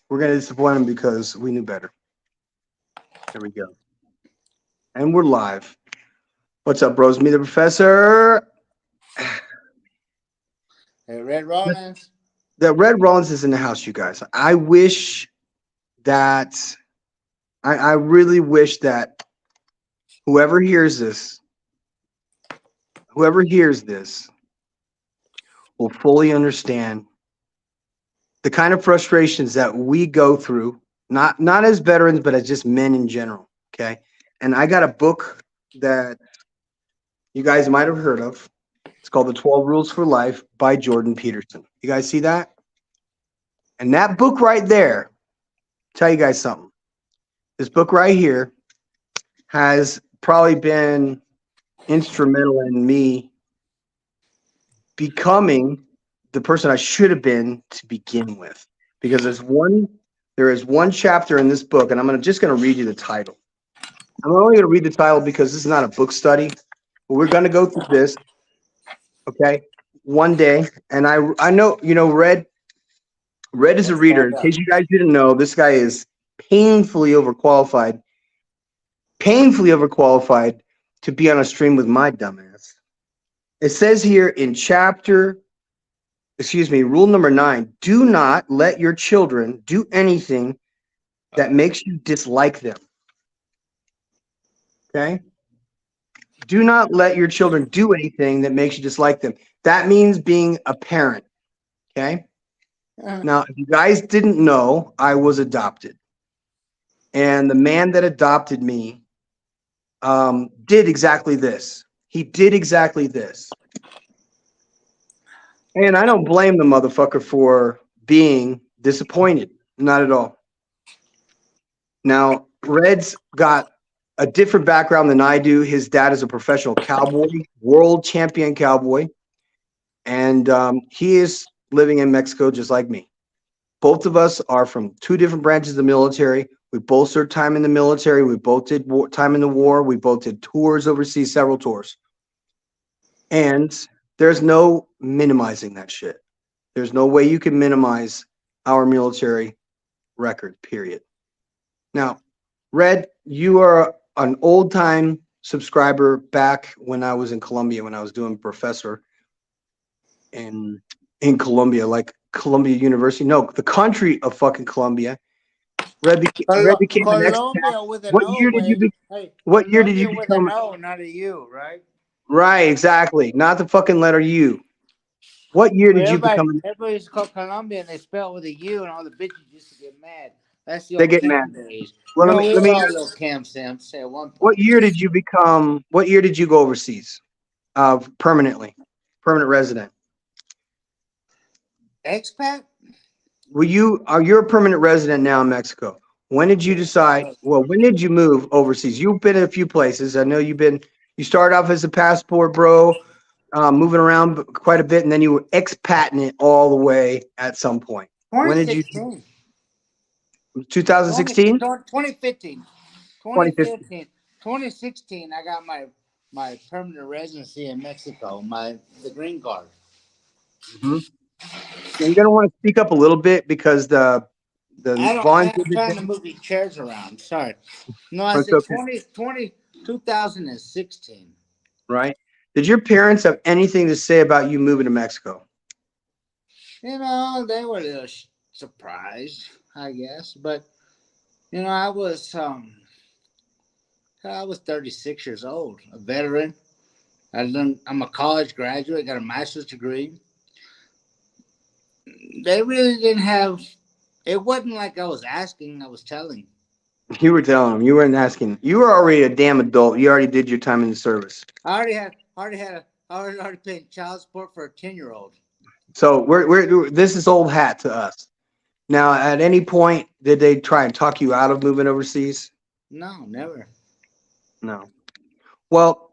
We're going to disappoint them because we knew better. There we go. And we're live. What's up, bros? Me, the professor. Hey, Red Rollins. The Red Rollins is in the house, you guys. I wish that, I really wish that whoever hears this, will fully understand the kind of frustrations that we go through, not as veterans, but as just men in general. Okay. And I got a book that you guys might have heard of. It's called The 12 Rules for Life by Jordan Peterson. You guys see that? And that book right there, tell you guys something. This book right here has probably been instrumental in me becoming the person I should have been to begin with. Because there is one chapter in this book, and I'm just going to read you the title. I'm only going to read the title because this is not a book study, but we're going to go through this, okay, one day. And I know, Red is a reader. In case you guys didn't know, this guy is painfully overqualified to be on a stream with my dumbass. It says here in rule number 9, do not let your children do anything that makes you dislike them. Okay? Do not let your children do anything that makes you dislike them. That means being a parent. Okay? Now, if you guys didn't know, I was adopted. And the man that adopted me did exactly this. He did exactly this. And I don't blame the motherfucker for being disappointed. Not at all. Now, Red's got a different background than I do. His dad is a professional cowboy, world champion cowboy. And he is living in Mexico just like me. Both of us are from two different branches of the military. We both served time in the military. We both did time in the war. We both did tours overseas, several tours. And there's no minimizing that shit. There's no way you can minimize our military record, period. Now, Red, you are an old-time subscriber back when I was in Colombia, when I was doing professor in Colombia, like Columbia University. No, the country of fucking Colombia. Red became an expat. With an What O, year did you What year did you with become? an O, not a U, right? Right, exactly. Not the fucking letter U. What year did you become? Everybody used to call Colombia and they spell it with a U, and all the bitches used to get mad. That's the They old get camp mad. days. Well, No, let we're me all ask, little camp simps at one what point. year did you become? What year did you go overseas? Permanent resident. Expat? Well, you're a permanent resident now in Mexico. When did you decide? Well, when did you move overseas? You've been in a few places. I know you started off as a passport bro, moving around quite a bit, and then you were expatting it all the way at some point. When did you? 2016. 2016? 2015. 2015. 2015. 2016, I got my permanent residency in Mexico, the green card. Mm-hmm. Now you're gonna want to speak up a little bit because the volume. I'm trying to move these chairs around. Sorry. No, I It's said okay. 2016. Right? Did your parents have anything to say about you moving to Mexico? They were a little surprised, I guess. But, I was 36 years old, a veteran. I'm a college graduate, got a master's degree. They really didn't have. It wasn't like I was asking; I was telling. You were telling them. You weren't asking. You were already a damn adult. You already did your time in the service. I already paid child support for a 10-year-old. So this is old hat to us. Now, at any point, did they try and talk you out of moving overseas? No, never. No. Well,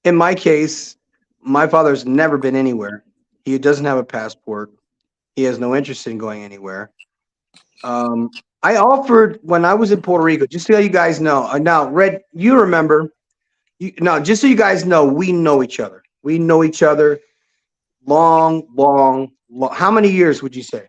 in my case, my father's never been anywhere. He doesn't have a passport. He has no interest in going anywhere. I offered when I was in Puerto Rico, just so you guys know. Now, Red, you remember? Just so you guys know, we know each other. We know each other long. How many years would you say?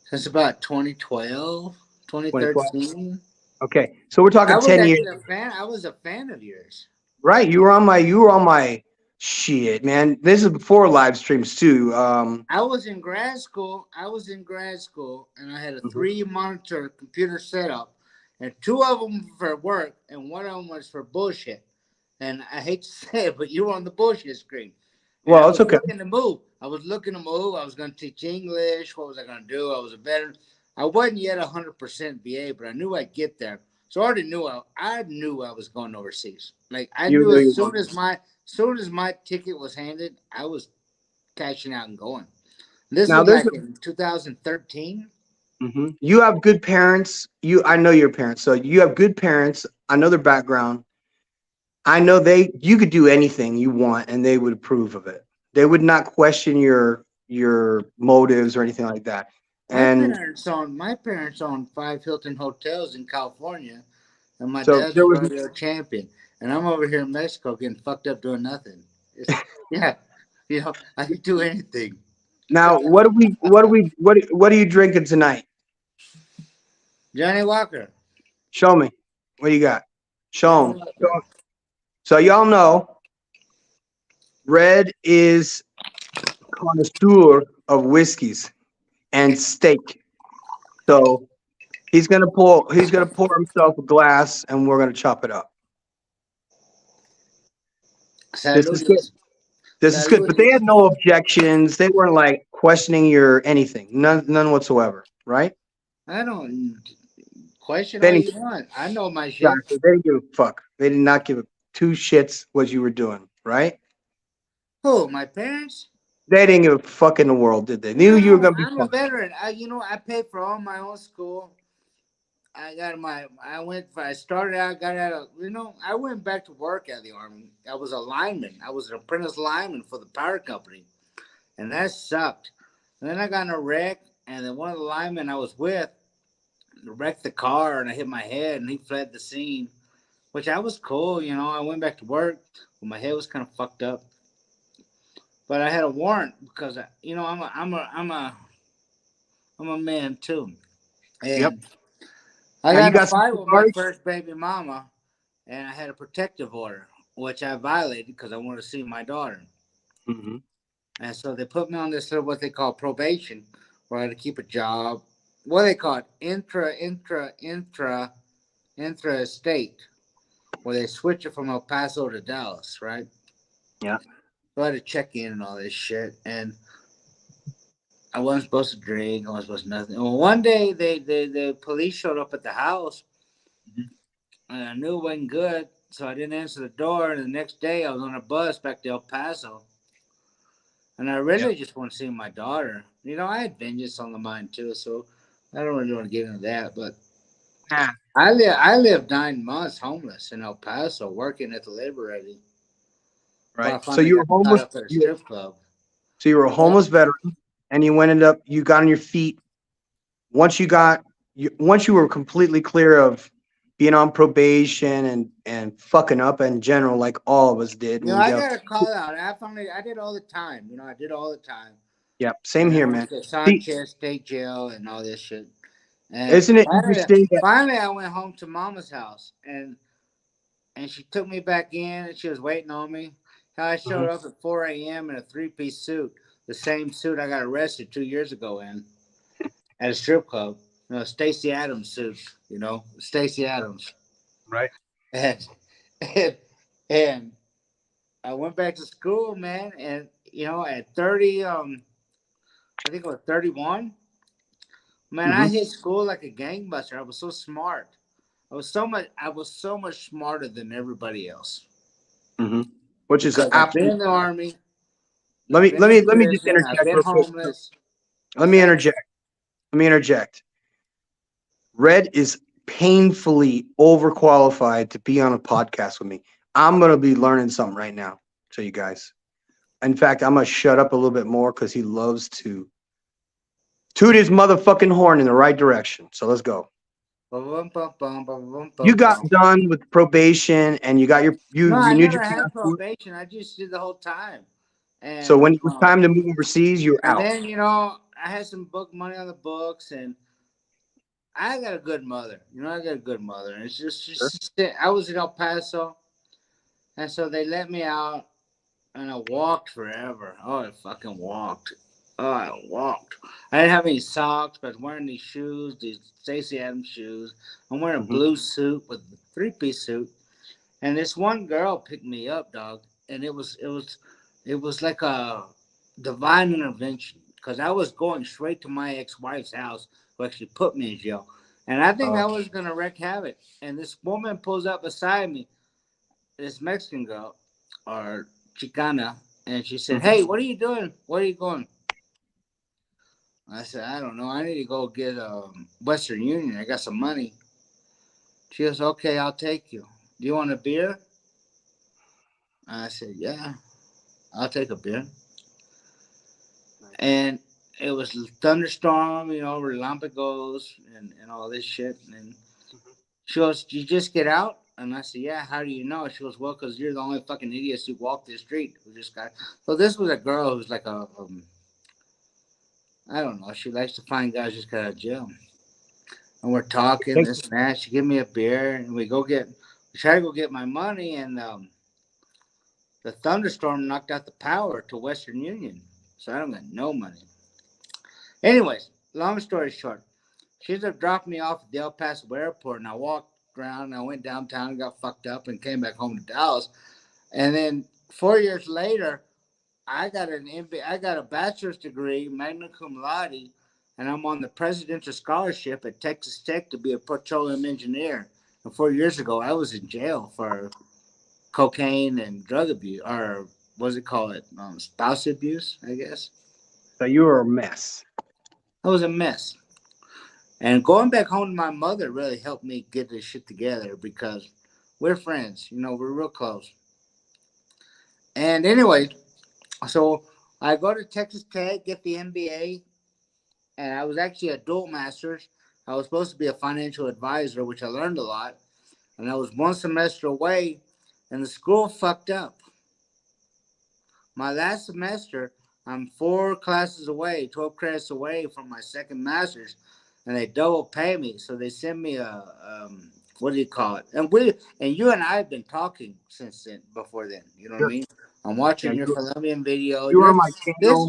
since about 2012, 2012. 2013. Okay, so we're I talking was 10 years, actually a fan. I was a fan of yours. right? You were on my shit, man. This is before live streams too. I was in grad school. And I had a Mhm. 3 monitor computer setup, and two of them for work, and one of them was for bullshit. And I hate to say it, but you were on the bullshit screen. And I Well, it's was okay. looking to move. I was looking to move. I was going to teach English. What was I going to do? I was a veteran. I wasn't yet 100% VA, but I knew I'd get there. So I already knew I knew I was going overseas. Like I You knew know as you soon as my ticket was handed, I was cashing out and going. This now. was There's like in 2013. you have good parents. I know your parents, so you have good parents. I know their background. I know you could do anything you want and they would approve of it. They would not question your motives or anything like that. And My parents owned 5 Hilton hotels in California, and my so dad's a there was rodeo champion. And I'm over here in Mexico getting fucked up doing nothing. It's, yeah, I can do anything. now what are you drinking tonight? Johnny Walker. Show me. What do you got? Show Johnny 'em. Walker. So y'all know Red is connoisseur of whiskeys and steak. So he's gonna pour himself a glass and we're gonna chop it up. This is good. Saludos. This is good. But they Saludos. had no objections. They weren't like questioning your anything. None whatsoever. Right? I don't question They all didn't you want. I know my shit. exactly. They didn't give a fuck. They did not give a two shits what you were doing, right? Who? My parents? They didn't give a fuck in the world, did they? They knew you were No, gonna be I'm a fine. veteran. I paid for all my own school. I started out, got out of, I went back to work at the Army. I was a lineman. I was an apprentice lineman for the power company. And that sucked. And then I got in a wreck, and then one of the linemen I was with wrecked the car, and I hit my head, and he fled the scene, which I was cool. I went back to work, but my head was kind of fucked up. But I had a warrant because, I'm a man too. Yep. And I Now got you in a got some fight with my cigars. first baby mama, and I had a protective order, which I violated because I wanted to see my daughter. Hmm. And so they put me on this what they call probation, where I had to keep a job. What they call it, intra state, where they switch it from El Paso to Dallas, right? Yeah. So I had to check in and all this shit, and I wasn't supposed to drink. I wasn't supposed to nothing. Well, one day the police showed up at the house, and I knew it wasn't good, so I didn't answer the door. And the next day, I was on a bus back to El Paso, and I Yep. really just want to see my daughter. I had vengeance on the mind too, so I don't really want to get into that. But Nah. I lived 9 months homeless in El Paso, working at the labor ready. Before Right. I finally got caught up at a strip club. So you were a Yeah. homeless veteran, and you got on your feet once you were completely clear of being on probation and fucking up in general, like all of us did, and we I got got a call out. I did all the time. I did all the time. yeah, same And I here, went man. to See, Sanchez State Jail and all this shit. And isn't it interesting that finally, I went home to Mama's house, and she took me back in, and she was waiting on me. How I showed Mhm. up at 4 a.m. in a 3-piece suit, the same suit I got arrested 2 years ago in at a strip club. Stacy Adams suit. Stacy Adams. Right. And, and and I went back to school, man, and at 30, I think I was 31. Man, I Hmm. hit school like a gangbuster. I was so smart. I was so much smarter than everybody else Hmm. Which is an because I've been absolute. in the army, Let I've me been let in me let me just prison, I've interject been real quick. homeless. Let What's me that? interject. Let me interject. Red is painfully overqualified to be on a podcast with me. I'm gonna be learning something right now. So you guys. In fact, I'm gonna shut up a little bit more because he loves to toot his motherfucking horn in the right direction. So let's go. Bum, bum, bum, bum, bum, You bum, got bum. done with probation and you got your you No, I renewed your never had passport. probation. I just did the whole time, So and when it was time to move overseas, you're and out. then I had some book money on the books, and I got a good mother. I got a good mother. And it's Sure. just I was in El Paso, and so they let me out, and I walked forever. Oh, I fucking walked. Oh, I walked. I didn't have any socks, but I was wearing these shoes, these Stacey Adams shoes. I'm wearing a Mm-hmm. blue suit with a three-piece suit. And this one girl picked me up, dog, and it was like a divine intervention because I was going straight to my ex-wife's house, who actually put me in jail, and I think I Oh. was gonna wreak havoc. And this woman pulls up beside me, this Mexican girl, or Chicana, and she said, Mm-hmm. "Hey, what are you doing? Where are you going?" I said, "I don't know. I need to go get Western Union. I got some money." She goes, "Okay, I'll take you. Do you want a beer?" I said, "Yeah, I'll take a beer." Nice. And it was thunderstorm, relampagos and all this shit. And Mm-hmm. she goes, "You just get out?" And I said, "Yeah, how do you know?" She goes, "Well, because you're the only fucking idiots who walked this street who just got." So this was a girl who's like I don't know, she likes to find guys just got out of jail. And we're talking, Thank this and that. She give me a beer, and we try to go get my money, and the thunderstorm knocked out the power to Western Union. So I don't got no money. Anyways, long story short, she ended up dropping me off at the El Paso airport, and I walked around, and I went downtown and got fucked up and came back home to Dallas. And then 4 years later, I got a bachelor's degree, magna cum laude, and I'm on the presidential scholarship at Texas Tech to be a petroleum engineer. And 4 years ago, I was in jail for cocaine and drug abuse, or what's it called? Spouse abuse, I guess. So you were a mess. I was a mess. And going back home to my mother really helped me get this shit together because we're friends. We're real close. And anyway, so I go to Texas Tech, get the MBA, and I was actually a dual master's. I was supposed to be a financial advisor, which I learned a lot. And I was one semester away, and the school fucked up. My last semester, I'm 4 classes away, 12 credits away from my second master's, and they double pay me. So they send me what do you call it? And you and I have been talking since then, before then. You know what I Sure. mean? I'm Yeah, watching your Colombian video. you were my channel,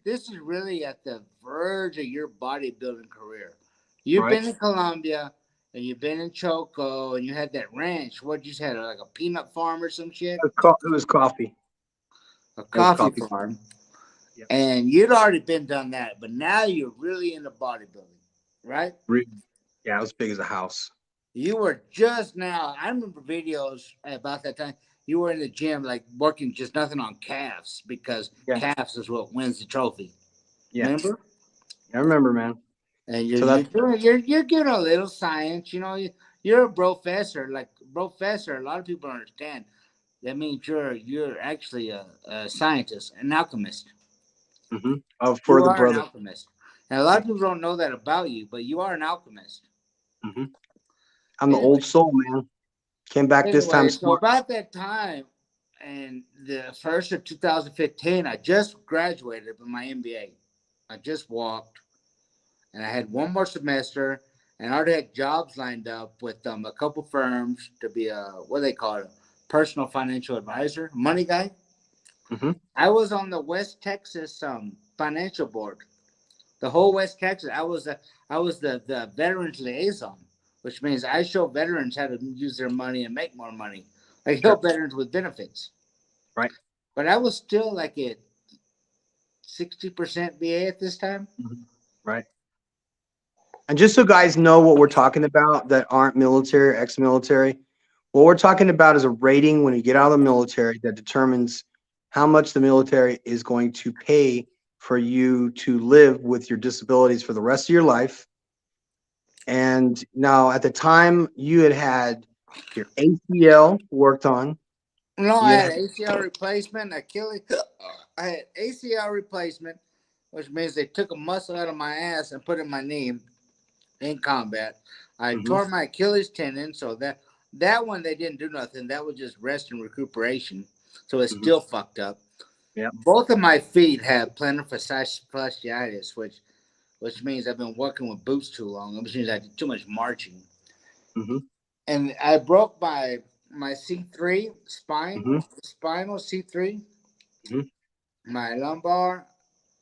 This is really at the verge of your bodybuilding career. You've right? been in Colombia and you've been in Choco and you had that ranch. What you had, like a peanut farm or some shit? It was coffee. A It was coffee coffee. farm. Yeah. And you'd already been done that, but now you're really into bodybuilding, right? Re- Yeah, it was big as a house. You were just now. I remember videos about that time. You were in the gym, like working just nothing on calves because Yeah. calves is what wins the trophy. Yeah. Remember? I remember, man. And So that's you're giving a little science. You're a professor. Like professor, a lot of people don't understand. That means you're actually a scientist, an alchemist. for You the are an brother. alchemist. And a lot Yeah. of people don't know that about you, but you are an alchemist. hmm I'm the Anyway, old soul, man. Came back this time so smart. about that time, and the first of 2015, I just graduated with my MBA. I just walked, and I had one more semester, and I already had jobs lined up with a couple firms to be a what do they call it, a personal financial advisor, money guy. hmm I was on the West Texas financial board. The whole West Texas. I was the veterans liaison, which means I show veterans how to use their money and make more money. Like Sure. help veterans with benefits. Right. But I was still like at 60% VA at this time. Right. And just so guys know what we're talking about that aren't military or ex-military, what we're talking about is a rating when you get out of the military that determines how much the military is going to pay for you to live with your disabilities for the rest of your life. And now at the time you had your ACL worked on, No, I you had had ACL replacement, Achilles. I had ACL replacement, which means they took a muscle out of my ass and put it in my knee in combat. I mhm, tore my Achilles tendon, so that one they didn't do nothing. That was just rest and recuperation. So it's mhm, still fucked up. Yeah. Both of my feet have plantar fasciitis, which means I've been working with boots too long, which means I did too much marching. Mm-hmm. And I broke my C3 Mm-hmm. spinal C3, Mm-hmm. my lumbar.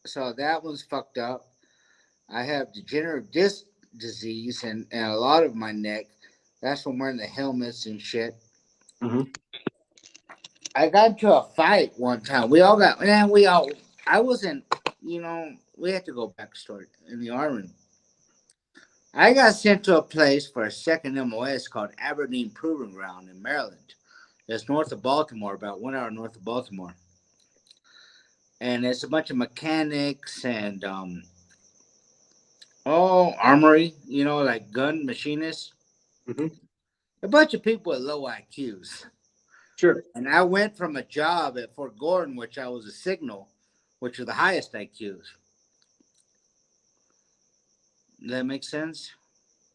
So that one's fucked up. I have degenerative disc disease and a lot of my neck. That's from wearing the helmets and shit. Mm-hmm. I got into a fight one time. We all got, man, we all, I wasn't, we had to go back story in the Army. I got sent to a place for a second MOS called Aberdeen Proving Ground in Maryland. It's north of Baltimore, about 1 hour north of Baltimore. And it's a bunch of mechanics and, armory, like gun machinists. Mm-hmm. A bunch of people with low IQs. Sure. And I went from a job at Fort Gordon, which I was a signal, which are the highest IQs. Does that make sense?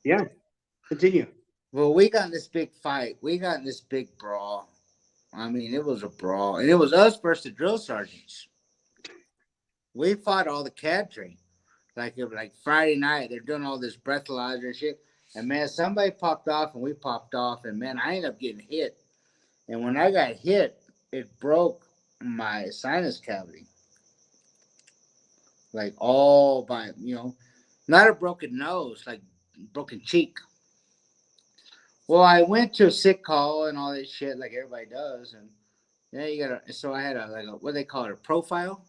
Yeah. Continue. Well, we got in this big fight. We got in this big brawl. I mean, it was a brawl. And it was us versus the drill sergeants. We fought all the cadre. Like it was like Friday night, they're doing all this breathalyzer and shit. And man, somebody popped off and we popped off. And man, I ended up getting hit. And when I got hit, it broke my sinus cavity. Like all by, not a broken nose, like broken cheek. Well, I went to a sick call and all this shit like everybody does. And yeah, you gotta, so I had what they call it, a profile.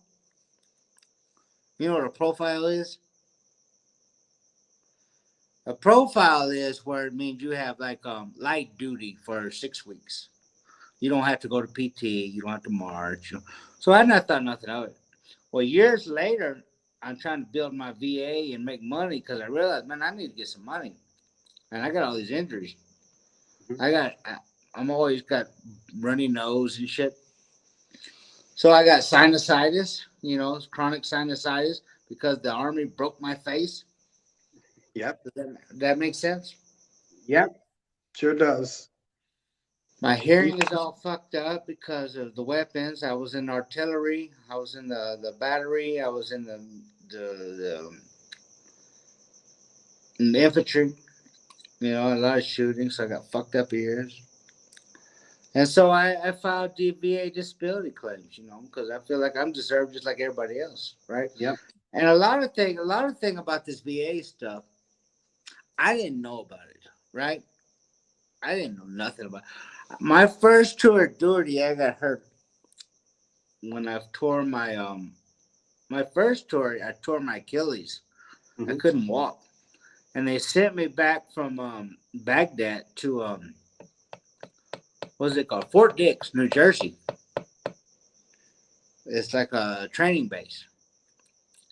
You know what a profile is? A profile is where it means you have like light duty for 6 weeks. You don't have to go to PT. You don't have to march. So I not thought nothing of it. Well, years later, I'm trying to build my VA and make money because I realized, man, I need to get some money, and I got all these injuries. Mm-hmm. I'm always got runny nose and shit. So I got sinusitis, chronic sinusitis because the army broke my face. Yep. Does that make sense? Yep. Sure does. My hearing is all fucked up because of the weapons. I was in artillery. I was in the battery. I was in the infantry. A lot of shooting, so I got fucked up ears. And so I filed VA disability claims, because I feel like I'm deserved just like everybody else, right? Yep. And a lot of thing about this VA stuff, I didn't know about it, right? I didn't know nothing about it. My first tour of duty, I got hurt when I tore my first tour. I tore my Achilles. I Mm-hmm. couldn't walk, and they sent me back from Baghdad to what's it called, Fort Dix, New Jersey. It's like a training base.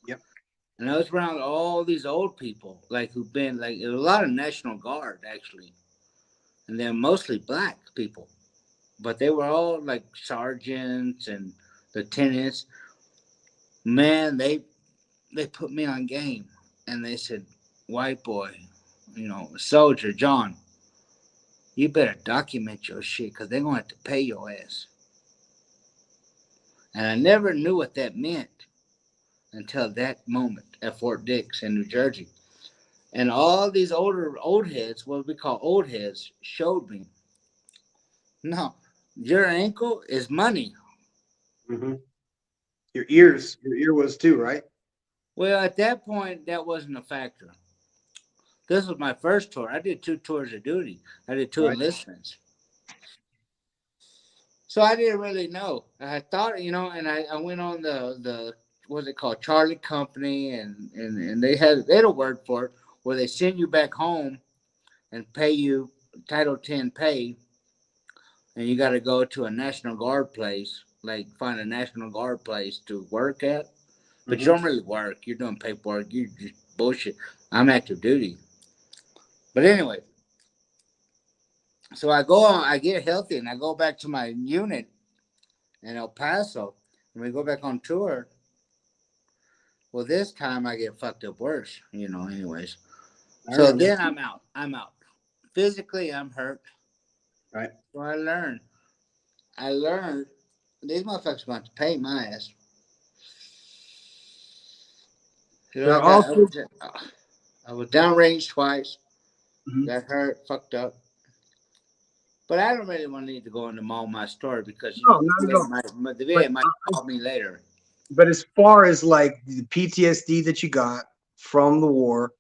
Yep. And I was around all these old people, like who've been like a lot of National Guard actually, and they're mostly black people, but they were all like sergeants and lieutenants. Man, they put me on game, and they said, "White boy, soldier John, you better document your shit because they're gonna have to pay your ass." And I never knew what that meant until that moment at Fort Dix in New Jersey. And all these old heads, what we call old heads, showed me, no, your ankle is money. Mm-hmm. Your ear was too, right? Well, at that point, that wasn't a factor. This was my first tour. I did 2 tours of duty. I did 2 Right. enlistments. So I didn't really know. I thought, and I went on the what's it called, Charlie Company, and they had a word for it where they send you back home and pay you Title 10 pay, and you got to go to a National Guard place, like find a National Guard place to work at. But you Mm-hmm. don't really work. You're doing paperwork. You just bullshit. I'm active duty. But anyway, so I go on, I get healthy, and I go back to my unit in El Paso, and we go back on tour. Well, this time I get fucked up worse, anyways. I So remember. then I'm out. I'm out. Physically, I'm hurt. Right. So I learned. These motherfuckers going to pay my ass. You know, There are also I was downrange twice. Mhm. Got hurt, fucked up. But I don't really want to need to go into all my story because no, not at all. the But VA might call me later. but as far as like the PTSD that you got from the war,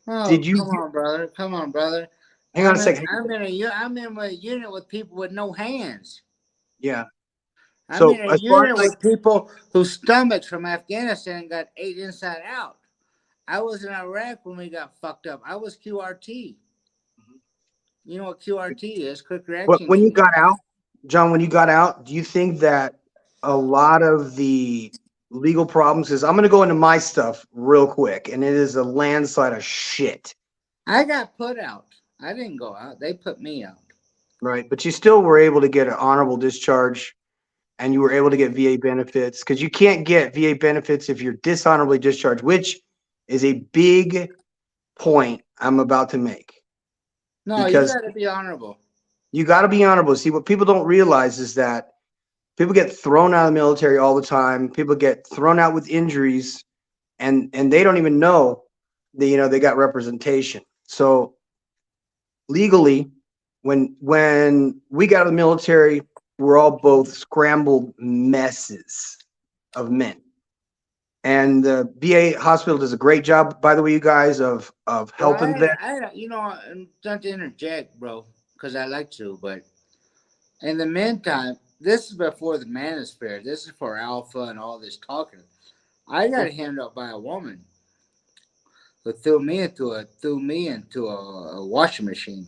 Oh, did you come on, brother. Come on, brother. hang on a second? I'm in a unit with people with no hands. Yeah. I'm So in a as far as unit like with people whose stomachs from Afghanistan got ate inside out. I was in Iraq when we got fucked up. I was QRT. You know what QRT is? Quick reaction when you team. got out, John, when you got out, do you think that a lot of the legal problems, because I'm going to go into my stuff real quick, and it is a landslide of shit, I got put out. I didn't go out. They put me out. right? But you still were able to get an honorable discharge, and you were able to get VA benefits, because you can't get VA benefits if you're dishonorably discharged, which is a big point I'm about to make, No, you because got to be honorable. you got to be honorable. See, what people don't realize is that people get thrown out of the military all the time. People get thrown out with injuries, and they don't even know that they got representation. So legally, when we got out of the military, we're all both scrambled messes of men. And the VA hospital does a great job, by the way, you guys, of Well, helping vets. not to interject, bro, because I like to, but in the meantime, this is before the manosphere. This is for alpha and all this talking. I got hemmed up by a woman who threw me into a washing machine.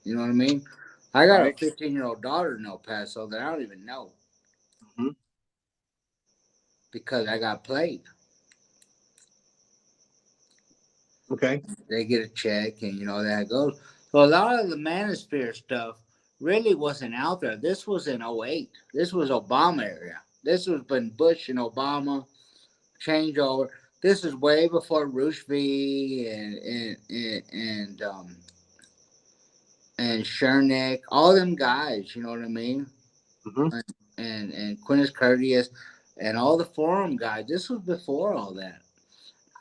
You know what I mean? I got a Right. 15-year-old daughter in El Paso that I don't even know Mhm. because I got played. Okay. They get a check, and you know that goes. So a lot of the manosphere stuff really wasn't out there. This was in '08. This was Obama area. This was when Bush and Obama changeover. This is way before Rushby and Shernick, all them guys. You know what I mean? Hmm. And Quintus Curtius and all the forum guys. This was before all that.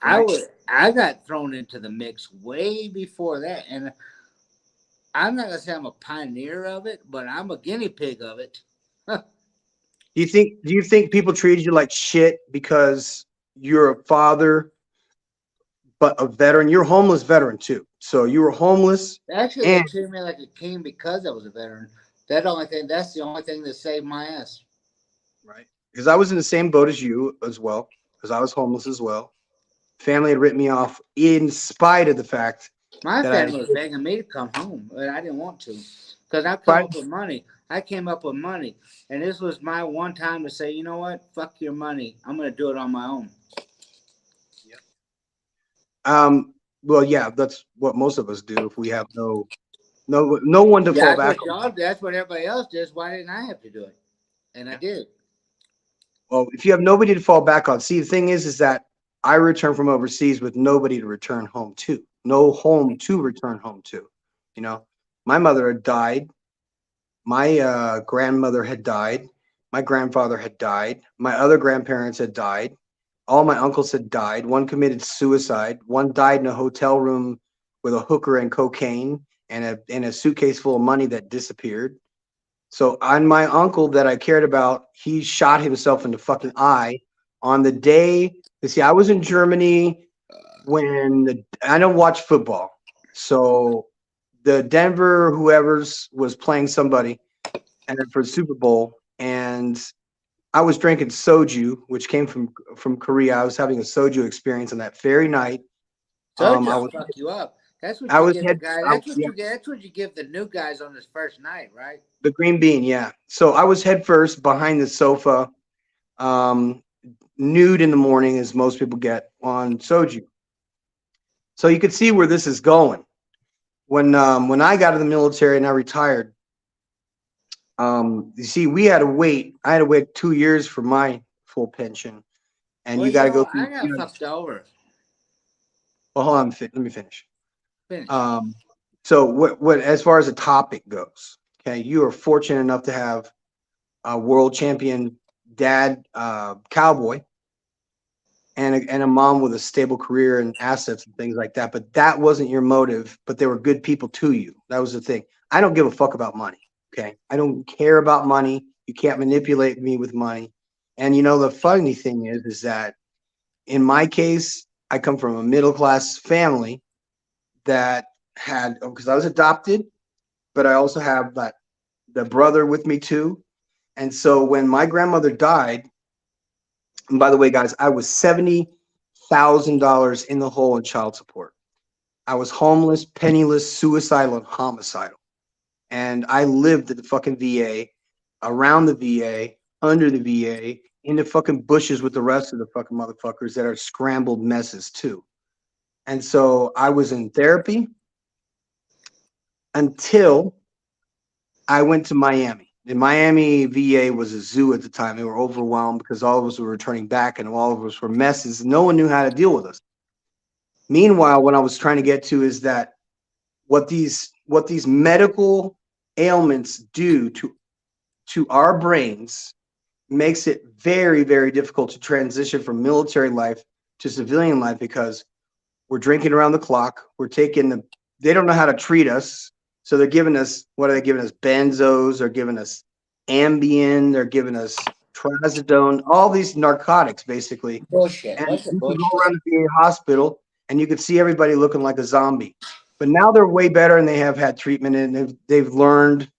Right. I got thrown into the mix way before that, and I'm not gonna say I'm a pioneer of it, but I'm a guinea pig of it. Do you think people treated you like shit because you're a father but a veteran? You're a homeless veteran too. So you were homeless Actually, they and treated me like a king because I was a veteran. That's the only thing that saved my ass. right. Because I was in the same boat as you as well, because I was homeless as well. Family had written me off in spite of the fact My that I had family was begging me to come home, but I didn't want to because I come five. up with money. I came up with money, and this was my one time to say, you know what, fuck your money. I'm gonna do it on my own. Well, yeah, that's what most of us do if we have no one to fall Yeah, back on. That's what everybody else does. Why didn't I have to do it? And I Yeah. did. Well, if you have nobody to fall back on, see, the thing is that I returned from overseas with nobody to return home to, no home to return home to. You know, my mother had died, my grandmother had died, my grandfather had died, my other grandparents had died, all my uncles had died. One committed suicide. One died in a hotel room with a hooker and cocaine and a suitcase full of money that disappeared. So on my uncle that I cared about, he shot himself in the fucking eye on the day. You see, I was in Germany when I don't watch football. So the Denver whoever's was playing somebody and for the Super Bowl, and I was drinking soju, which came from Korea. I was having a soju experience on that very night. Told you I I'll was fuck you up. That's what I you was give the head guy. yeah, That's what you give the new guys on this first night, right? the green bean, yeah. So I was head first behind the sofa, um, nude in the morning, as most people get on soju. So you could see where this is going. When I got in the military and I retired, you see, we had to wait. I had to wait 2 years for my full pension, and Well, you got you to go know, through. I got fucked over. Well, hold on, let me finish. Finish. Um, so what as far as the topic goes, okay, you are fortunate enough to have a world champion dad cowboy, and a mom with a stable career and assets and things like that. But that wasn't your motive. But they were good people to you. That was the thing. I don't give a fuck about money. Okay, I don't care about money. You can't manipulate me with money. And the funny thing is that in my case, I come from a middle class family that had, because I was adopted, but I also have that the brother with me too. And so when my grandmother died, and by the way, guys, I was $70,000 in the hole in child support. I was homeless, penniless, suicidal, and homicidal. And I lived at the fucking VA, around the VA, under the VA, in the fucking bushes with the rest of the fucking motherfuckers that are scrambled messes too. And so I was in therapy until I went to Miami. In Miami, VA was a zoo at the time. They were overwhelmed because all of us were returning back and all of us were messes. No one knew how to deal with us. Meanwhile, what I was trying to get to is that what these medical ailments do to our brains makes it very, very difficult to transition from military life to civilian life because we're drinking around the clock. We're taking they don't know how to treat us. So they're giving us, what are they giving us? Benzos, they're giving us Ambien, they're giving us trazodone, all these narcotics basically. Bullshit. And Bunch of you can go bullshit. around the VA hospital and you can see everybody looking like a zombie. But now they're way better and they have had treatment and they've learned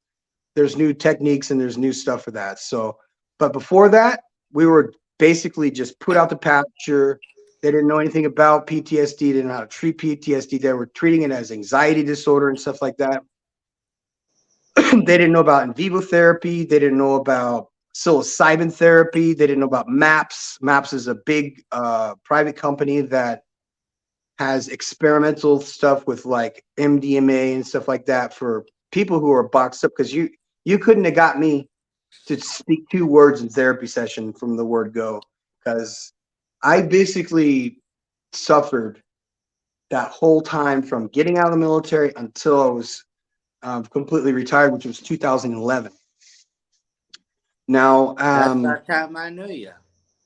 there's new techniques and there's new stuff for that. So, but before that, we were basically just put out the pasture. They didn't know anything about PTSD, they didn't know how to treat PTSD. They were treating it as anxiety disorder and stuff like that. They didn't know about in vivo therapy. They didn't know about psilocybin therapy. They didn't know about MAPS. MAPS is a big private company that has experimental stuff with like MDMA and stuff like that for people who are boxed up. Because you couldn't have got me to speak 2 words in therapy session from the word go, because I basically suffered that whole time from getting out of the military until I was completely retired, which was 2011. Now, That's the time I knew you.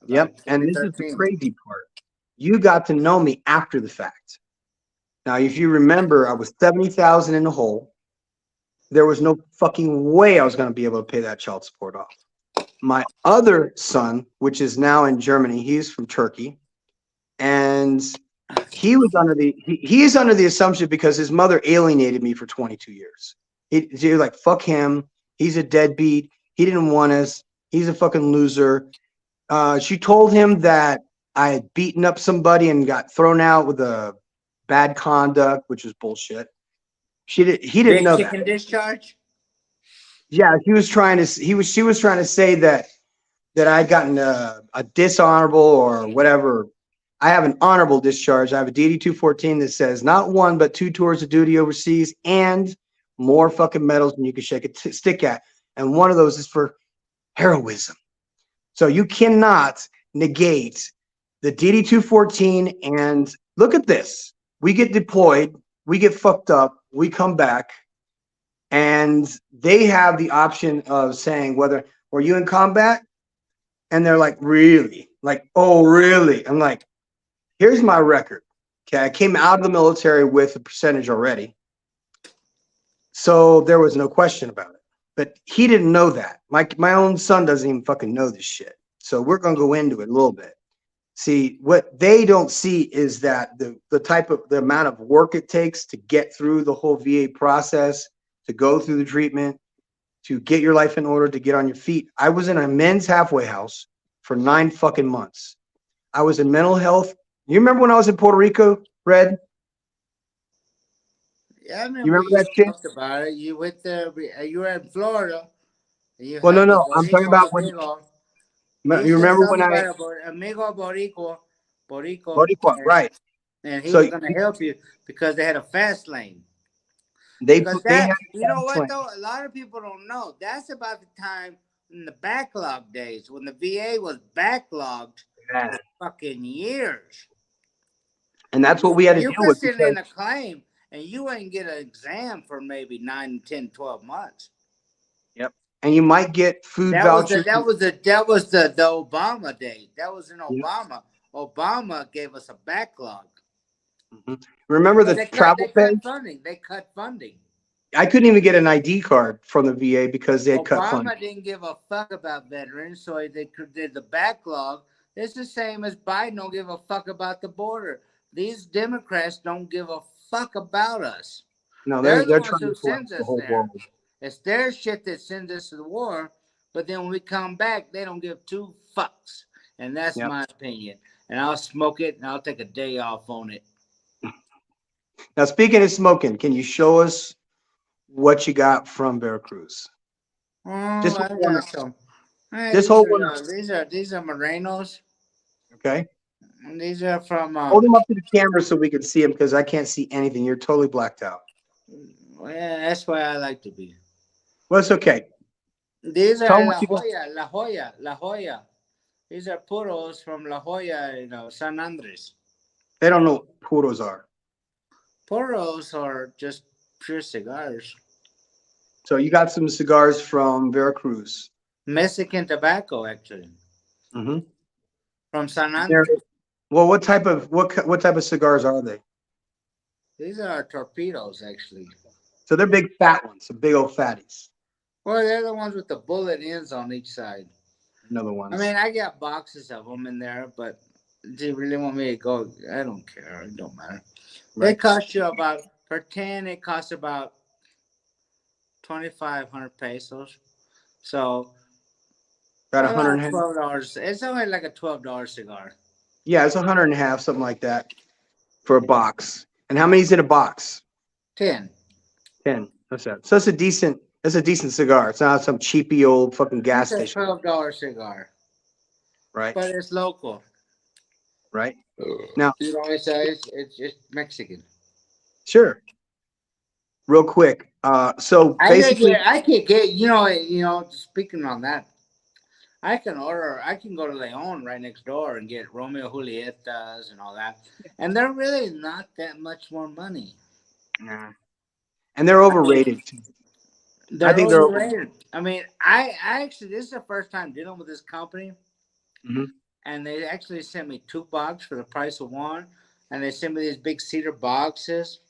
yep, About and this is the 2013. crazy part. You got to know me after the fact. Now, if you remember, I was 70,000 in the hole. There was no fucking way I was going to be able to pay that child support off. My other son, which is now in Germany, he's from Turkey, and he is under the assumption because his mother alienated me for 22 years. He was like, fuck him. He's a deadbeat. He didn't want us. He's a fucking loser. She told him that I had beaten up somebody and got thrown out with a bad conduct, which was bullshit. He didn't Big know that. chicken discharge? Yeah, she was trying to say that I'd gotten a dishonorable or whatever. I have an honorable discharge. I have a DD 214 that says not 1 but 2 tours of duty overseas and more fucking medals than you can shake a stick at. And one of those is for heroism. So you cannot negate the DD 214. And look at this: we get deployed, we get fucked up, we come back, and they have the option of saying whether were you in combat, and they're like, really, like, oh really? I'm like, here's my record. Okay, I came out of the military with a percentage already, so there was no question about it. But he didn't know that. My own son doesn't even fucking know this shit. So we're gonna go into it a little bit. See, what they don't see is that the amount of work it takes to get through the whole VA process, to go through the treatment, to get your life in order, to get on your feet. I was in a men's halfway house for 9 fucking months. I was in mental health. You remember when I was in Puerto Rico, Red? Yeah, I You remember remember you that shit? talked about it. You went there. You were in Florida. And you Well, no, had the no. I'm talking about Boricua when amigo. He you said remember when something I about amigo Borico, Boricua, right? and he So was going to help you because they had a fast lane. they Because they had that, a you know fast what lane. though, a lot of people don't know. That's about the time in the backlog days when the VA was backlogged Yeah. for fucking years. And that's what You we had to you deal could with send because in a claim and you wouldn't get an exam for maybe 9, 10, 12 months. yep. and you might get food That was vouchers. the Obama day. That was in Yeah. Obama. Obama gave us a backlog. Mhm. Remember But the travel pay? They cut funding. I couldn't even get an ID card from the VA because they had cut funding. Obama didn't give a fuck about veterans, so they did the backlog. It's the same as Biden don't give a fuck about the border. These Democrats don't give a fuck about us. No, They're the they're ones trying who to collapse sends the us whole there. world. It's their shit that sends us to the war. But then when we come back, they don't give two fucks. And that's Yep. my opinion. And I'll smoke it and I'll take a day off on it. Now, speaking of smoking, can you show us what you got from Veracruz? Oh, Just I hold one got up. some. Hey, Just hold one up. these are Morenos. Okay. And these are from Hold them up to the camera so we can see them because I can't see anything. You're totally blacked out. well, that's why I like to be. Well, it's okay. These Tell are them what you got. La Jolla. These are puros from La Jolla, San Andres. They don't know what puros are. Puros are just pure cigars. So you got some cigars from Veracruz. Mexican tobacco, actually, Mm-hmm. from San They're, Andres. well, what type of cigars are they? These are torpedoes, actually. So they're big fat ones, some big old fatties. Well, they're the ones with the bullet ends on each side. Another I ones. mean, I got boxes of them in there, but do you really want me to go? I don't care. It don't matter. They Right. cost you about, for 10, it costs about 2,500 pesos. So About a hundred about and a half. $12. It's only like a $12 cigar. Yeah, it's 100 and a half, something like that for a box. And how many's in a box? 10. 10. What's that? So that's a decent cigar. It's not some cheapy old fucking gas It's a station, $12 cigar, right? but it's local. Right. Now, It's Mexican. sure. Real quick. So basically, I can get speaking on that, I can go to Leon right next door and get Romeo Julietas and all that. And they're really not that much more money. nah. And they're overrated too. I They're think they're over. overrated. I mean, I actually, this is the first time dealing with this company, Mhm. and they actually sent me 2 boxes for the price of one, and they sent me these big cedar boxes.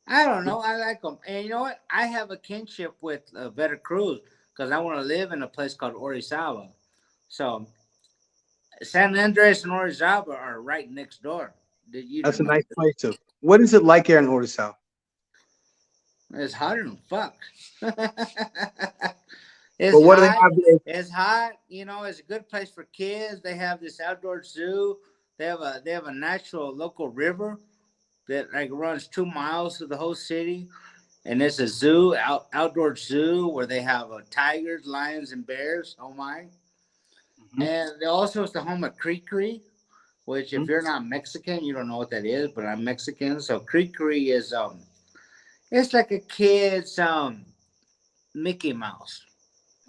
I don't know. I like them. And you know what? I have a kinship with Veracruz because I want to live in a place called Orizaba. So San Andres and Orizaba are right next door. Did you That's don't a know? nice place too. What is it like here in Orizaba? It's hotter than fuck. It's Well, what do they hot. have there? It's hot. It's a good place for kids. They have this outdoor zoo. They have a natural local river that like runs 2 miles through the whole city, and it's a outdoor zoo where they have tigers, lions, and bears. Oh my! Mhm, And they also it's the home of Cree, which if mhm. you're not Mexican, you don't know what that is. But I'm Mexican, so Cree is it's like a kid's Mickey Mouse.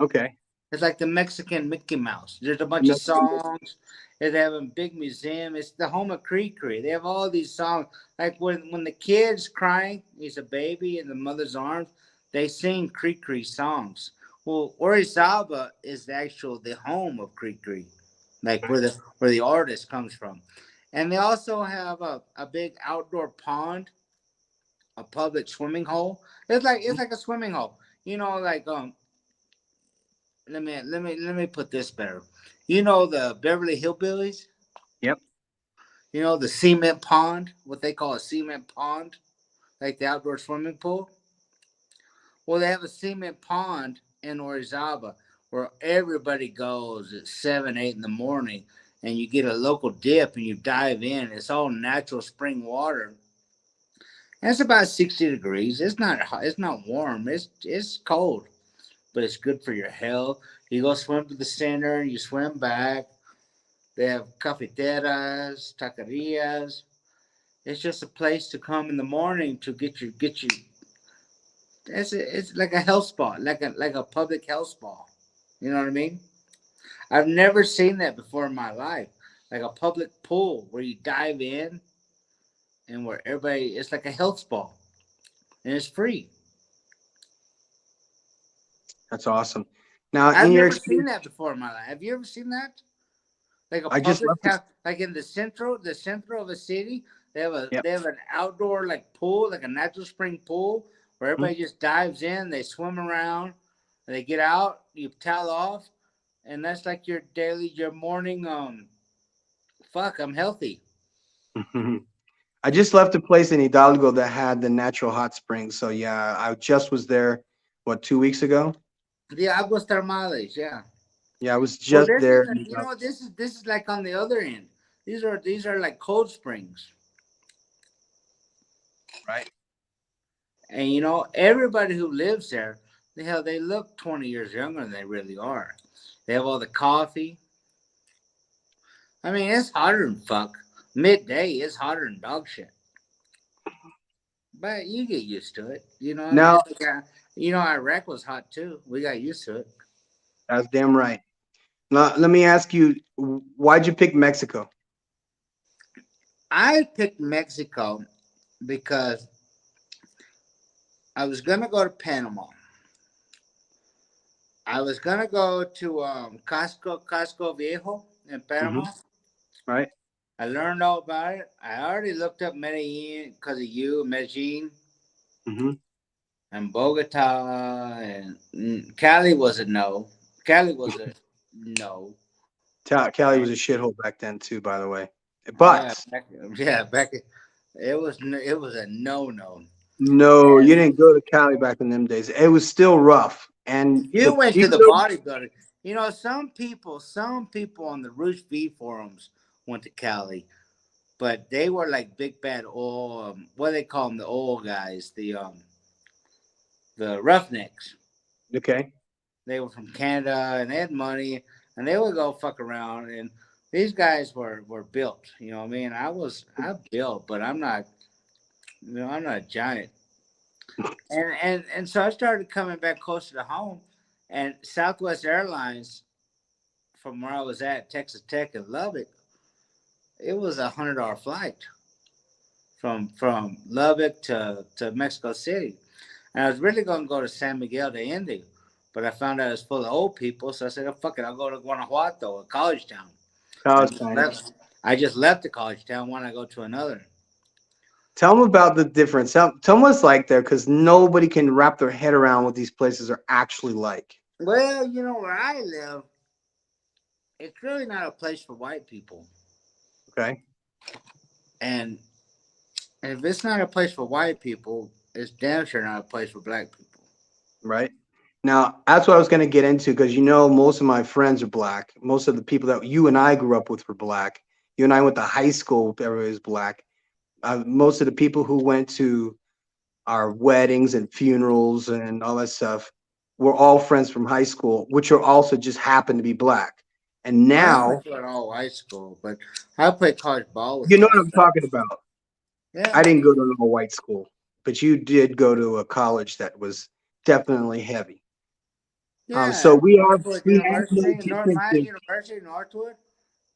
Okay. It's like the Mexican Mickey Mouse. There's a bunch of Mexican. songs. They have a big museum. It's the home of Cree. They have all these songs. Like when the kid's crying, he's a baby in the mother's arms, they sing Cree songs. Well, Orizaba is the home of Cree, like where the artist comes from. And they also have a big outdoor pond, a public swimming hole. It's like a swimming hole. Like let me put this better. The Beverly Hillbillies. Yep. The cement pond, what they call a cement pond, like the outdoor swimming pool. Well, they have a cement pond in Orizaba where everybody goes at 7, 8 in the morning, and you get a local dip and you dive in. It's all natural spring water. And it's about 60 degrees. It's not hot. It's not warm. It's cold, but it's good for your health. You go swim to the center and you swim back. They have cafeteras, taquerias. It's just a place to come in the morning to get you. It's like a health spa, like a public health spa. You know what I mean? I've never seen that before in my life. Like a public pool where you dive in and where everybody. It's like a health spa and it's free. That's awesome. Now, I've in your never seen experience, that before in my life. Have you ever seen that? Like a I just public left this. house, like in the center of a city, Yep. they have an outdoor like pool, like a natural spring pool, where Mhm. everybody just dives in, they swim around, and they get out, you towel off, and that's like your daily, your morning. Fuck, I'm healthy. I just left a place in Hidalgo that had the natural hot springs. So yeah, I just was there, what, 2 weeks ago? The aguas termales, yeah. Yeah, I was Well, just this there. is this is like on the other end. These are like cold springs, Right. and everybody who lives there, they look 20 years younger than they really are. They have all the coffee. I mean, it's hotter than fuck. Midday is hotter than dog shit. But you get used to it. You know what I mean? Now, It's like, Iraq was hot too. We got used to it. that's damn right. Now, let me ask you, why'd you pick Mexico? I picked Mexico because I was gonna go to Panama. I was gonna go to Casco Viejo in Hmm. Panama. Right. I learned all about it. I already looked up Medellin because of you, Medellin, Hmm. and Bogota, and Cali was a no. Cali was a no. Cali was a shithole back then too, by the way. Yeah, But it was a no no. no, you And didn't go to Cali back in them days. It was still rough. And you the went to even the though bodybuilding. Some people on the Rouge V forums went to Cali, but they were like big bad oil. What do they call them? The oil guys, the roughnecks. okay, They were from Canada and they had money and they would go fuck around. And these guys were built. You know what I mean? I'm built, but I'm not. I'm not a giant. And so I started coming back closer to home. And Southwest Airlines, from where I was at, Texas Tech in Lubbock, it was $100 flight from Lubbock to Mexico City. And I was really going to go to San Miguel de Indy, but I found out it was full of old people. So I said, oh, fuck it, I'll go to Guanajuato, a college town. I college just time. left. I just left the college town. Why not go to another? Tell them about the difference. Tell them what it's like there, because nobody can wrap their head around what these places are actually like. Well, where I live, it's really not a place for white people. Okay. And if it's not a place for white people, it's damn sure not a place for black people. Right. Now, that's what I was going to get into because most of my friends are black. Most of the people that you and I grew up with were black. You and I went to high school, everybody was black. Most of the people who went to our weddings and funerals and all that stuff were all friends from high school, which are also just happen to be black. And I now, went to an all white school, but I played college ball with you know all what the I'm black talking people. about. Yeah, I didn't go to an all white school, but you did go to a college that was definitely heavy. So yeah. we have no My differences. university, Northwood,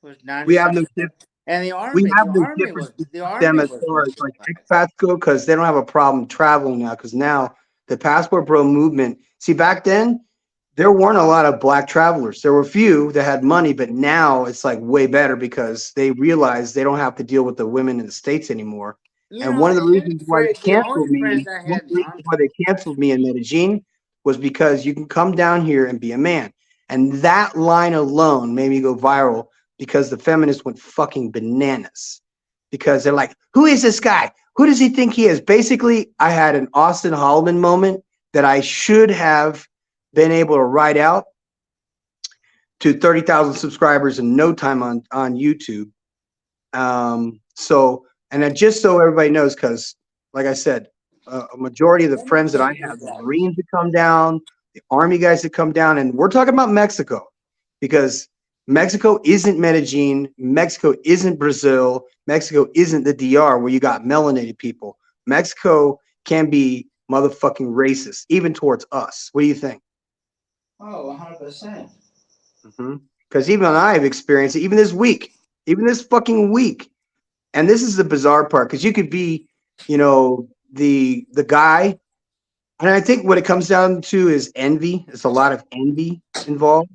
was We have no 97%. And the we army, have no differences the with them army as was far as mostly like black. expats go because they don't have a problem traveling now. Because now the passport bro movement. See, back then there weren't a lot of black travelers. There were a few that had money, but now it's like way better because they realize they don't have to deal with the women in the states anymore. And one of the reasons why they The only canceled me, friends I one had of in the the reasons army. why they canceled me in Medellin was because you can come down here and be a man. And that line alone made me go viral because the feminists went fucking bananas. Because they're like, who is this guy? Who does he think he is? Basically, I had an Austin Hallman moment that I should have been able to write out to 30,000 subscribers in no time on YouTube. And then just so everybody knows, because like I said, a majority of the Let me friends that tell I you have, this, the guys. Marines that come down, the Army guys that come down, and we're talking about Mexico because Mexico isn't Medellin, Mexico isn't Brazil, Mexico isn't the DR where you got melanated people. Mexico can be motherfucking racist, even towards us. What do you think? Oh, 100%. Because even I have experienced it, even this fucking week. And this is the bizarre part, because you could be, the guy And I think what it comes down to is envy. There's a lot of envy involved.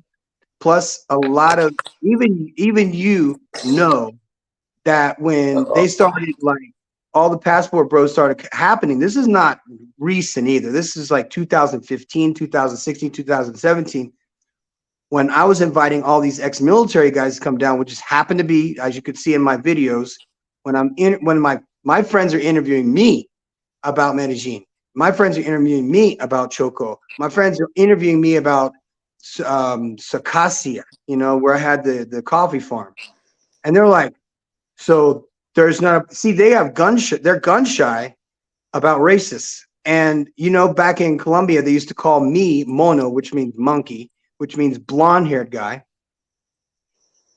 Plus, a lot of even you know that when they started like all the passport bros started happening. This is not recent either. This is like 2015, 2016, 2017 when I was inviting all these ex-military guys to come down, which just happened to be, as you could see in my videos, when my friends are interviewing me about Medellin. My friends are interviewing me about Choco. My friends are interviewing me about Circassia, where I had the coffee farm. And they're like, so there's not, see, they have they're gun shy about racists. And, back in Colombia, they used to call me mono, which means monkey, which means blonde haired guy.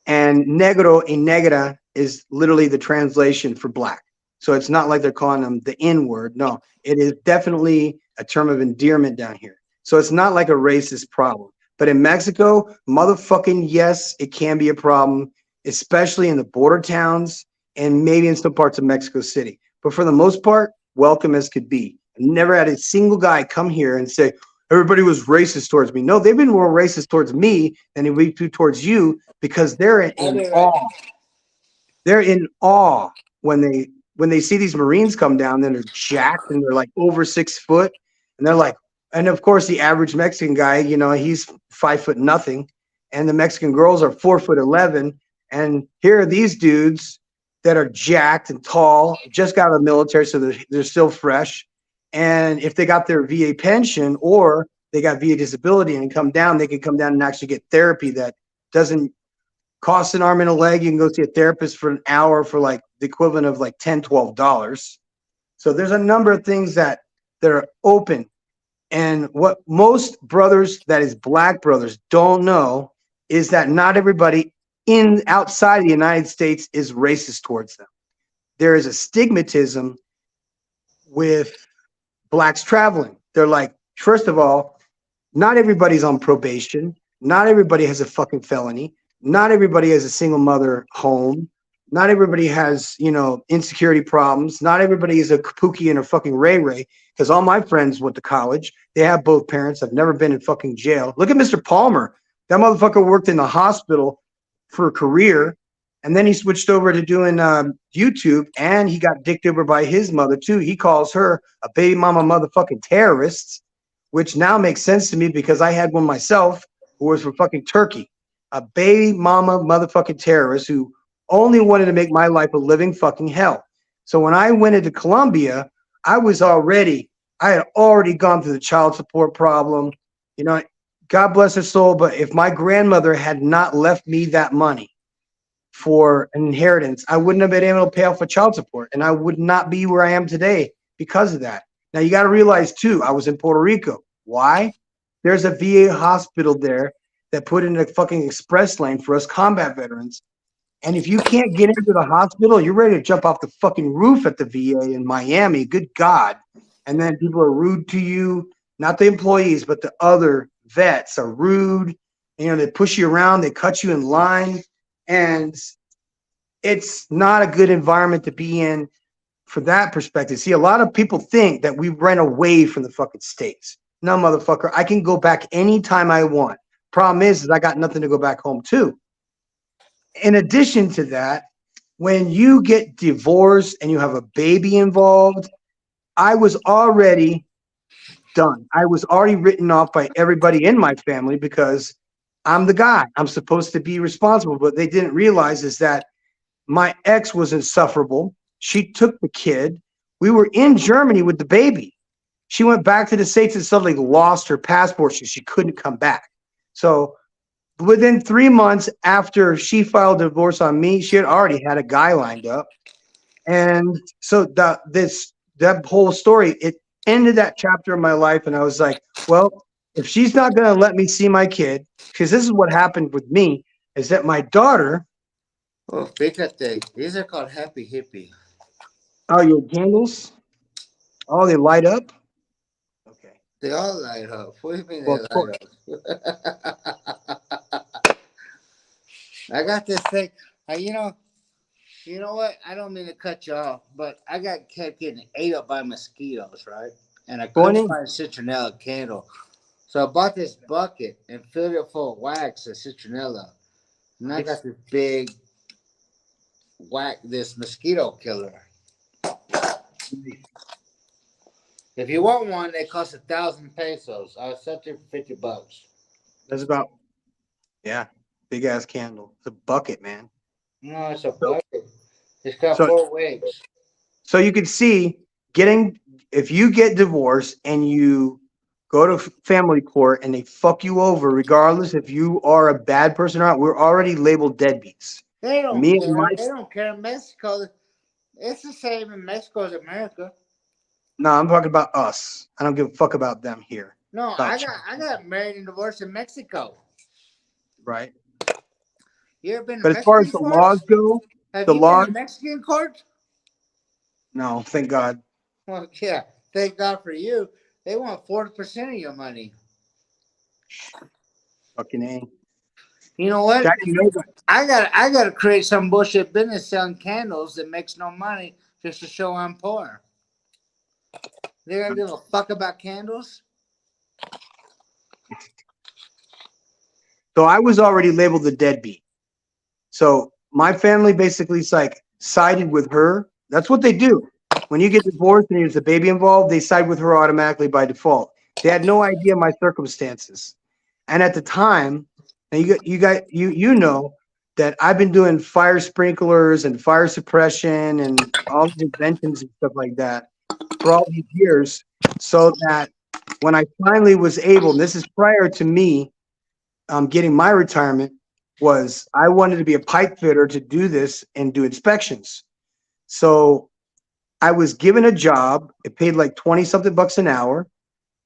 And negro y negra is literally the translation for black. So it's not like they're calling them the N word. No, it is definitely a term of endearment down here. So it's not like a racist problem. But in Mexico, motherfucking yes, it can be a problem, especially in the border towns and maybe in some parts of Mexico City. But for the most part, welcome as could be. I've never had a single guy come here and say, everybody was racist towards me. No, they've been more racist towards me than they would be towards you because they're in awe. They're in awe when they see these Marines come down. Then they're jacked and they're like over 6 foot, and they're like, and of course the average Mexican guy, he's 5 foot nothing, and the Mexican girls are 4'11", and here are these dudes that are jacked and tall, just got out of the military, so they're still fresh. And if they got their VA pension or they got VA disability and come down, they can come down and actually get therapy that doesn't cost an arm and a leg. You can go see a therapist for an hour for like the equivalent of like $10, $12. So there's a number of things that are open. And what most brothers, that is black brothers, don't know is that not everybody outside of the United States is racist towards them. There is a stigmatism with blacks traveling. They're like, first of all, not everybody's on probation. Not everybody has a fucking felony. Not everybody has a single mother home. Not everybody has, insecurity problems. Not everybody is a Kapuki and a fucking Ray Ray. Because all my friends went to college. They have both parents. I've never been in fucking jail. Look at Mr. Palmer. That motherfucker worked in the hospital for a career. And then he switched over to doing YouTube, and he got dicked over by his mother too. He calls her a baby mama motherfucking terrorist, which now makes sense to me because I had one myself who was from fucking Turkey. A baby mama motherfucking terrorist who only wanted to make my life a living fucking hell. So when I went into Colombia, I had already gone through the child support problem. God bless her soul, but if my grandmother had not left me that money for an inheritance, I wouldn't have been able to pay off for child support, and I would not be where I am today because of that. Now you got to realize too, I was in Puerto Rico. Why? There's a VA hospital there that put in a fucking express lane for us combat veterans. And if you can't get into the hospital, you're ready to jump off the fucking roof at the VA in Miami. Good God. And then people are rude to you, not the employees, but the other vets are rude. They push you around, they cut you in line. And it's not a good environment to be in for that perspective. See, a lot of people think that we ran away from the fucking States. No, motherfucker, I can go back anytime I want. Problem is I got nothing to go back home to. In addition to that, when you get divorced and you have a baby involved, I was already done. I was already written off by everybody in my family because I'm the guy. I'm supposed to be responsible. But they didn't realize is that my ex was insufferable. She took the kid. We were in Germany with the baby. She went back to the States and suddenly lost her passport, so she couldn't come back. So within 3 months after she filed divorce on me, she had already had a guy lined up. And so that whole story, it ended that chapter of my life. And I was like, well, if she's not going to let me see my kid, because this is what happened with me, is that my daughter. Oh, fíjate. These are called Happy Hippie. Oh, your candles? Oh, they light up? Okay. They all light up. What do you mean Well, they light up? I got this thing. You know what? I don't mean to cut you off, but I got kept getting ate up by mosquitoes, right? And I Going couldn't in. find citronella candle. So I bought this bucket and filled it full of wax of citronella. And I got Nice. this big this mosquito killer. Nice. If you want one, they cost 1,000 pesos. I'll sell it for $50. That's about, yeah, big ass candle. It's a bucket, man. No, it's a So, bucket. It's got so, 4 wigs. so you can see getting, if you get divorced and you go to family court and they fuck you over, regardless if you are a bad person or not, we're already labeled deadbeats. They don't Me and care. my, They don't care. In Mexico, it's the same in Mexico as America. no, I'm talking about us. I don't give a fuck about them here. No, About you, I got married and divorced in Mexico. right? You ever been to But as far as Mexican the laws courts? go, Have the you been to laws, Mexican court? no, thank God. Well, yeah. Thank God for you. They want 40% of your money. Fucking A. You know what? Jack, you know that. I gotta create some bullshit business selling candles that makes no money just to show I'm poor. They don't give a fuck about candles. So I was already labeled the deadbeat. So my family basically sided with her. That's what they do. When you get divorced and there's a baby involved, they side with her automatically by default. They had no idea my circumstances. And at the time, and you know that I've been doing fire sprinklers and fire suppression and all these inventions and stuff like that for all these years, so that when I finally was able, and this is prior to me getting my retirement, was I wanted to be a pipe fitter to do this and do inspections. So I was given a job. It paid like 20 something bucks an hour,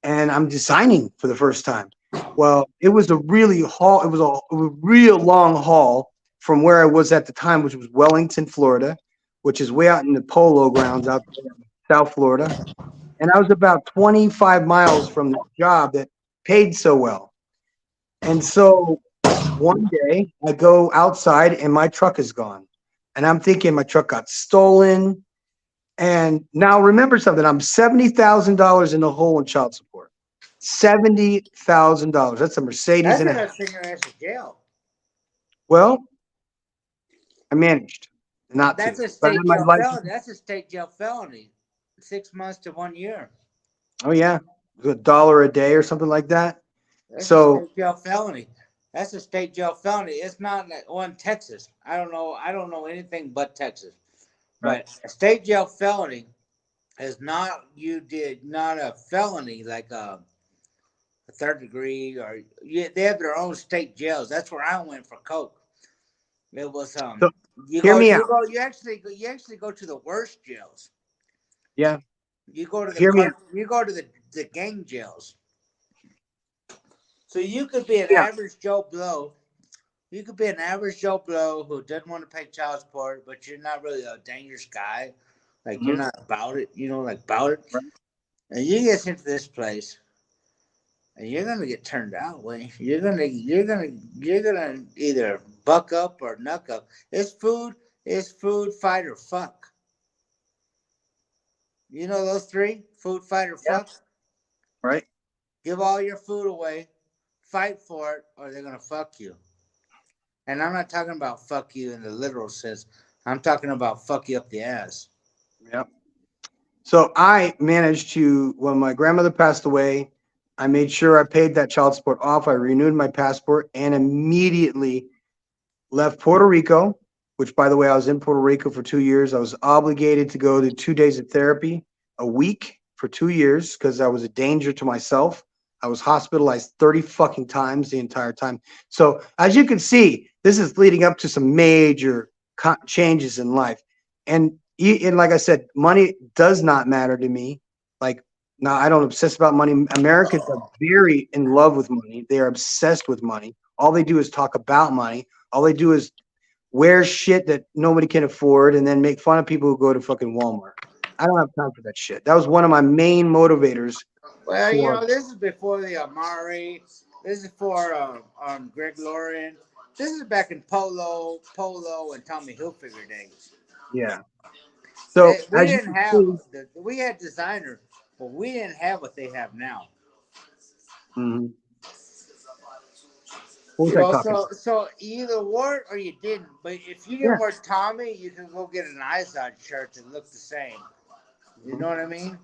and I'm designing for the first time. Well, it was a really haul. It was a real long haul from where I was at the time, which was Wellington, Florida, which is way out in the polo grounds out there in South Florida. And I was about 25 miles from the job that paid so well. And so one day I go outside and my truck is gone. And I'm thinking my truck got stolen. And now remember something, I'm $70,000 in the hole in child support. $70,000. That's a Mercedes That's and a enough half. to send your ass to jail. Well, I managed not That's to. a But I state had my jail license. felony. That's a state jail felony. 6 months to 1 year. Oh yeah. It was $1 a day or something like that. That's a So state jail felony. That's a state jail felony. It's not like on Texas. I don't know. I don't know anything but Texas. right. But a state jail felony is not not a felony like a third degree or they have their own state jails. That's where I went for coke. It was So hear me out. you actually go to the worst jails. Yeah. You go to Hear me out. the gang jails. So you could be an Yeah. average Joe Blow. You could be an average Joe Blow who doesn't want to pay child support, but you're not really a dangerous guy. Like you're Mhm. not about it, like about it. Right. And you get into this place, and you're gonna get turned out. Way you're gonna either buck up or knuck up. It's food. It's food, fight, or fuck. You know those three: food, fight, or Yeah. fuck. Right. Give all your food away, fight for it, or they're gonna fuck you. And I'm not talking about fuck you in the literal sense. I'm talking about fuck you up the ass. Yeah. So I managed to, when my grandmother passed away, I made sure I paid that child support off. I renewed my passport and immediately left Puerto Rico, which, by the way, I was in Puerto Rico for 2 years. I was obligated to go to 2 days of therapy a week for 2 years because I was a danger to myself. I was hospitalized 30 fucking times the entire time. So as you can see, this is leading up to some major changes in life. And like I said, money does not matter to me. Like, now I don't obsess about money. Americans are very in love with money. They are obsessed with money. All they do is talk about money. All they do is wear shit that nobody can afford and then make fun of people who go to fucking Walmart. I don't have time for that shit. That was one of my main motivators Well, for, this is before the Amari. This is for Greg Lauren. This is back in Polo and Tommy Hilfiger days. Yeah. So We as you didn't can have see, we had designer, but we didn't have what they have now. mhm. What was You I know, talking so about? so you either wore it or you didn't. But if you Yeah. didn't wear Tommy, you can go get an Izod shirt that looked the same. You Mhm. know what I mean?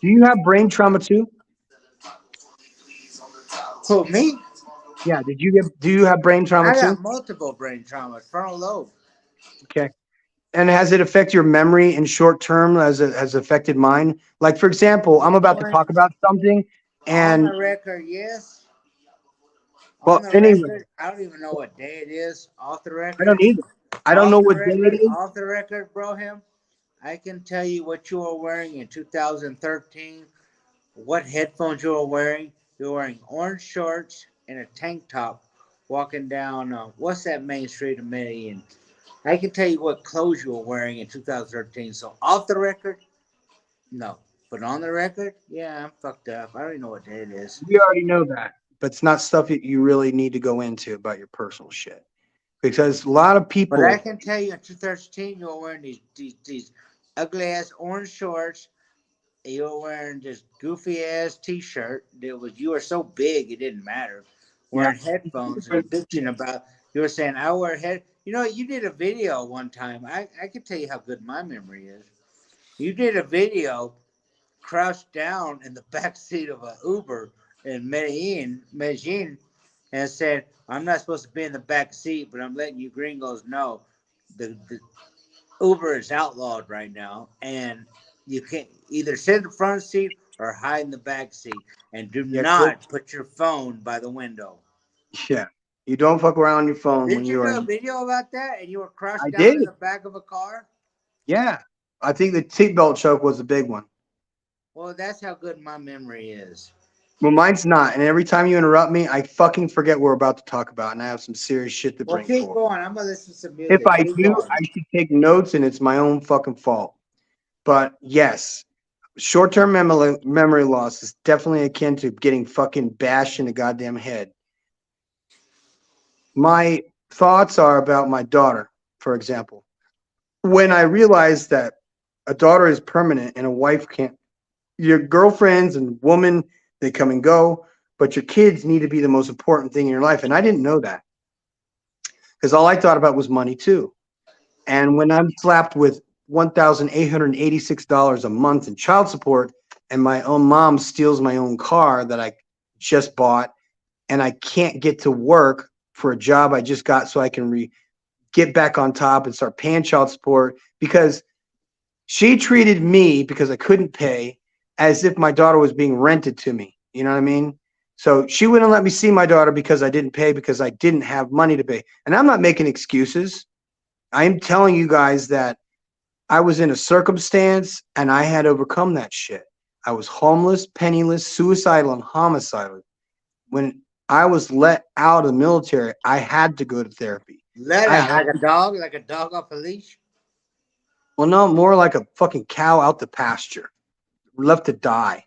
Do you have brain trauma too? Who me? Yeah. Did you get? Do you have brain trauma I too? got multiple brain traumas, frontal lobe. Okay. And has it affected your memory in short term as it has affected mine? Like, for example, I'm about to talk about something, On and the record, yes. On well, the anyway, record, I don't even know what day it is. Off the I don't record, either. I don't know what day it is. off the record, bro. Him, I can tell you what you were wearing in 2013. What headphones you were wearing? You were wearing orange shorts and a tank top, walking down what's that main street in Medellin? I can tell you what clothes you were wearing in 2013. So off the record, no. But on the record, yeah, I'm fucked up. I don't even know what day it is. We already know that, but it's not stuff that you really need to go into about your personal shit because a lot of But I people. can tell you in 2013, you were wearing these ugly ass orange shorts. You were wearing this goofy ass t shirt. That was you were so big it didn't matter. Yeah. Wearing headphones and bitching about. You were saying I wear head. You know, you did a video one time. I can tell you how good my memory is. You did a video crouched down in the back seat of a Uber in Medellin, and said, "I'm not supposed to be in the back seat, but I'm letting you gringos know the Uber is outlawed right now, and you can either sit in the front seat or hide in the back seat, and do Yeah. Good. not put your phone by the window." Yeah. You don't fuck around on your phone when Did you you're do a in. video about that? And you were I crouched down did. in the back of a car? Yeah. I think the seatbelt choke was the big one. Well, that's how good my memory is. Well, mine's not. And every time you interrupt me, I fucking forget what we're about to talk about, and I have some serious shit to Well, bring keep forward. going. I'm gonna listen to some If music. I Keep do, going. I should take notes, and it's my own fucking fault. But yes, short-term memory loss is definitely akin to getting fucking bashed in the goddamn head. My thoughts are about my daughter, for example. When I realized that a daughter is permanent and a wife can't, your girlfriends and women, they come and go, but your kids need to be the most important thing in your life. And I didn't know that because all I thought about was money too. And when I'm slapped with $1,886 a month in child support, and my own mom steals my own car that I just bought, and I can't get to work for a job I just got so I can get back on top and start paying child support because she treated me because I couldn't pay as if my daughter was being rented to me. You know what I mean? So she wouldn't let me see my daughter because I didn't pay because I didn't have money to pay. And I'm not making excuses. I'm telling you guys that I was in a circumstance and I had overcome that shit. I was homeless, penniless, suicidal, and homicidal. When I was let out of the military, I had to go to therapy. Let I out had to, like a dog off a leash. well, no, more like a fucking cow out the pasture, left to die.